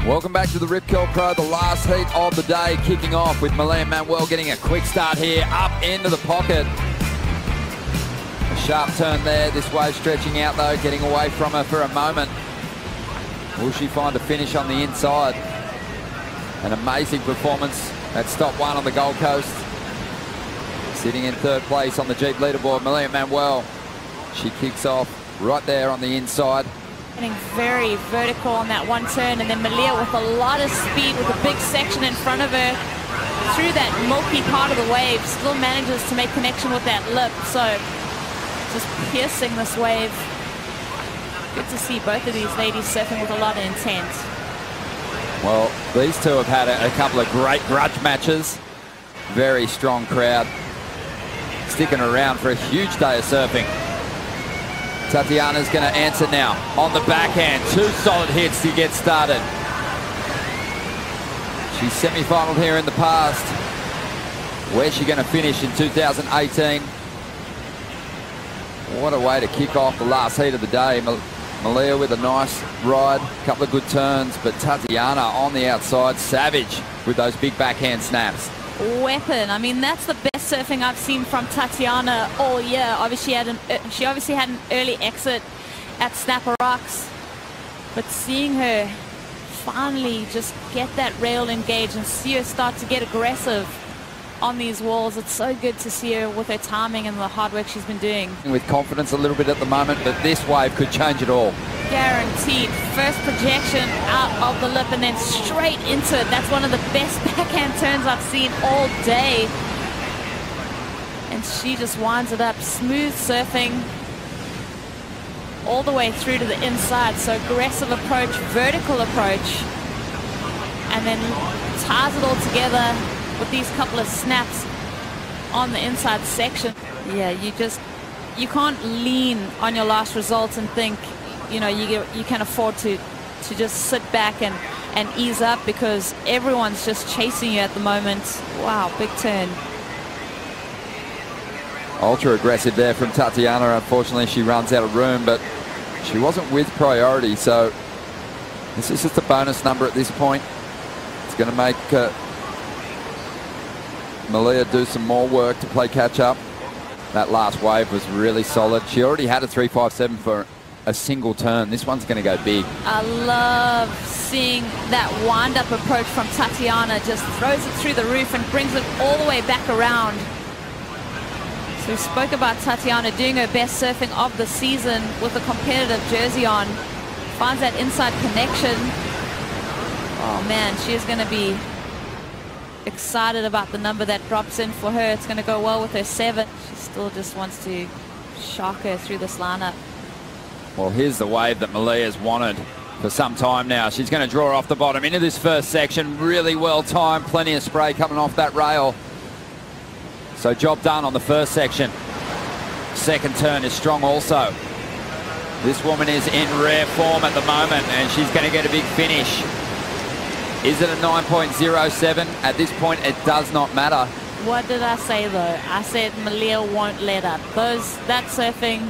Welcome back to the Rip Curl Pro, the last heat of the day, kicking off with Malia Manuel getting a quick start here, up into the pocket. A sharp turn there, this wave stretching out though, getting away from her for a moment. Will she find a finish on the inside? An amazing performance at stop one on the Gold Coast. Sitting in third place on the Jeep leaderboard, Malia Manuel. She kicks off right there on the inside. Getting very vertical on that one turn, and then Malia with a lot of speed with a big section in front of her through that milky part of the wave, still manages to make connection with that lip. So just piercing this wave. Good to see both of these ladies surfing with a lot of intent. Well, these two have had a couple of great grudge matches. Very strong crowd sticking around for a huge day of surfing. Tatiana's going to answer now on the backhand. Two solid hits to get started. She's semi-finaled here in the past. Where's she going to finish in 2018? What a way to kick off the last heat of the day. Malia with a nice ride, a couple of good turns, but Tatiana on the outside, savage with those big backhand snaps. Weapon. I mean, that's the best surfing I've seen from Tatiana all year. Obviously, she obviously had an early exit at Snapper Rocks, but seeing her finally just get that rail engaged and see her start to get aggressive on these walls, it's so good to see her with her timing and the hard work she's been doing. With confidence a little bit at the moment, but this wave could change it all. Guaranteed. First projection out of the lip and then straight into it. That's one of the best backhand turns I've seen all day. And she just winds it up. Smooth surfing all the way through to the inside. So aggressive approach, vertical approach. And then ties it all together with these couple of snaps on the inside section. Yeah, you can't lean on your last results and think, you know, you can afford to just sit back and ease up, because everyone's just chasing you at the moment. Wow, big turn. Ultra aggressive there from Tatiana. Unfortunately, she runs out of room, but she wasn't with priority, so this is just a bonus number at this point. It's going to make Malia do some more work to play catch up. That last wave was really solid. She already had a 3.57 for a single turn. This one's going to go big. I love seeing that wind-up approach from Tatiana. Just throws it through the roof and brings it all the way back around. So we spoke about Tatiana doing her best surfing of the season with a competitive jersey on. Finds that inside connection. Oh man, she is going to be excited about the number that drops in for her. It's going to go well with her 7. She still just wants to shock her through this lineup. Well, here's the wave that Malia's wanted for some time now. She's going to draw off the bottom into this first section. Really well timed. Plenty of spray coming off that rail. So job done on the first section. Second turn is strong also. This woman is in rare form at the moment, and she's going to get a big finish. Is it a 9.07? At this point, it does not matter. What did I say, though? I said Malia won't let up. That surfing...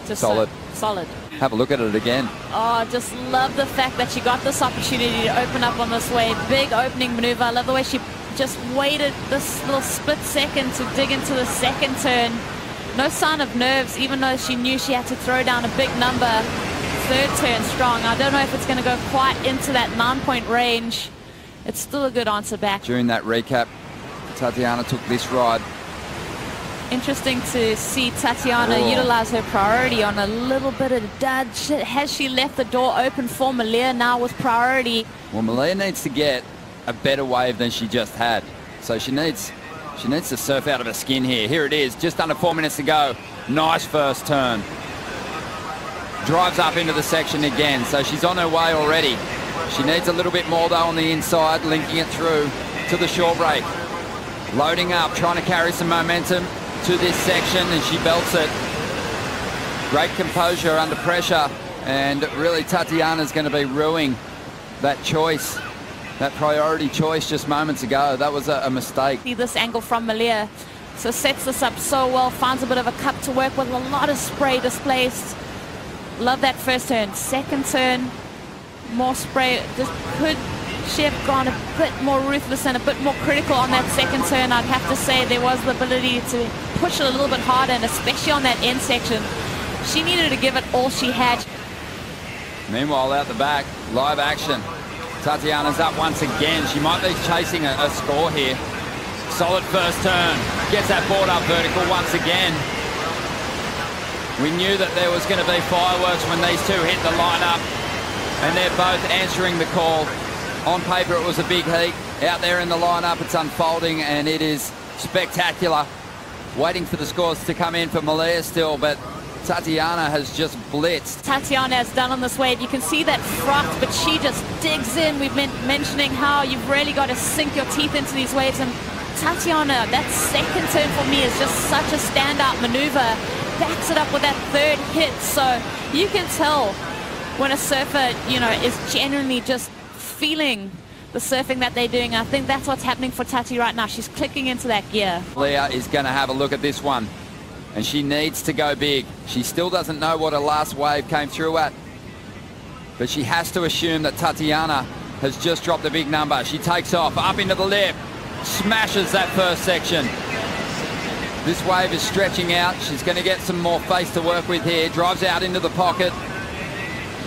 just solid. Solid. Have a look at it again. Oh, just love the fact that she got this opportunity to open up on this wave. Big opening maneuver. I love the way she just waited this little split second to dig into the second turn. No sign of nerves, even though she knew she had to throw down a big number. Third turn strong. I don't know if it's going to go quite into that 9-point range. It's still a good answer back. During that recap, Tatiana took this ride. Interesting to see Tatiana utilize her priority on a little bit of dud. Has she left the door open for Malia now with priority? Well, Malia needs to get a better wave than she just had. So she needs to surf out of her skin here. Here it is, just under 4 minutes to go. Nice first turn. Drives up into the section again, so she's on her way already. She needs a little bit more though on the inside, linking it through to the shore break. Loading up, trying to carry some momentum to this section, and she belts it. Great composure under pressure, and really Tatiana's going to be ruining that choice, that priority choice just moments ago. That was a mistake. See this angle from Malia. So sets this up so well, finds a bit of a cup to work with, a lot of spray displaced. Love that first turn. Second turn, more spray. Just could she have gone a bit more ruthless and a bit more critical on that second turn? I'd have to say there was the ability to push it a little bit harder, and especially on that end section. She needed to give it all she had. Meanwhile, out the back, live action. Tatiana's up once again. She might be chasing a score here. Solid first turn. Gets that board up vertical once again. We knew that there was going to be fireworks when these two hit the lineup, and they're both answering the call. On paper, it was a big heat. Out there in the lineup, it's unfolding, and it is spectacular. Waiting for the scores to come in for Malia still, but Tatiana has just blitzed. Tatiana has done on this wave. You can see that froth, but she just digs in. We've been mentioning how you've really got to sink your teeth into these waves, and Tatiana, that second turn for me is just such a standout maneuver. Backs it up with that third hit, so you can tell when a surfer, you know, is genuinely just feeling the surfing that they're doing. I think that's what's happening for Tati right now. She's clicking into that gear. Malia is going to have a look at this one, and she needs to go big. She still doesn't know what her last wave came through at, but she has to assume that Tatiana has just dropped a big number. She takes off, up into the lip, smashes that first section. This wave is stretching out. She's going to get some more face to work with here. Drives out into the pocket.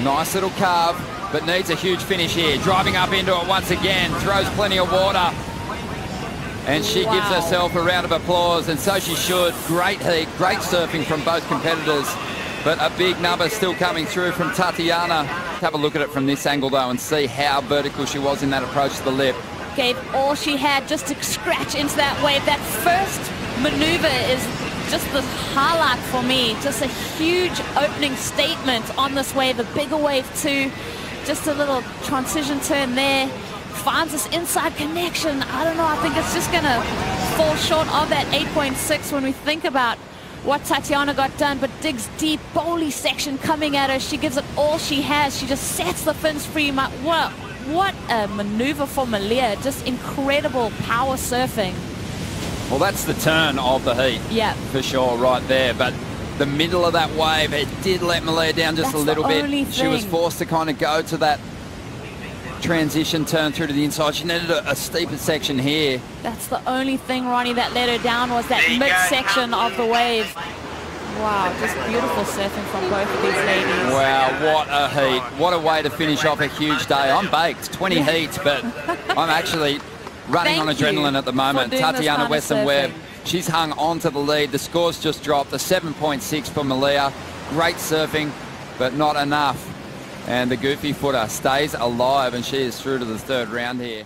Nice little carve, but needs a huge finish here. Driving up into it once again. Throws plenty of water. And she gives herself a round of applause, and so she should. Great heat, great surfing from both competitors, but a big number still coming through from Tatiana. Have a look at it from this angle, though, and see how vertical she was in that approach to the lip. Gave all she had just to scratch into that wave. That first maneuver is just the highlight for me. Just a huge opening statement on this wave. A bigger wave too. Just a little transition turn there. Finds this inside connection. I don't know, I think it's just gonna fall short of that 8.6 when we think about what Tatiana got done, but digs deep. Bowly section coming at her. She gives it all she has. She just sets the fins free. What a maneuver for Malia. Just incredible power surfing. Well, that's the turn of the heat. Yeah. For sure, right there. But the middle of that wave, it did let Malia down just a little bit. She was forced to kind of go to that transition turn through to the inside. She needed a steeper section here. That's the only thing, Ronnie, that let her down was that mid-section of the wave. Wow, just beautiful surfing from both of these ladies. Wow, what a heat. What a way to finish off a huge day. I'm baked, 20 heats, but I'm actually running on adrenaline at the moment. Tatiana Weston-Webb, she's hung on to the lead. The score's just dropped, the 7.6 for Malia. Great surfing, but not enough. And the goofy footer stays alive, and she is through to the third round here.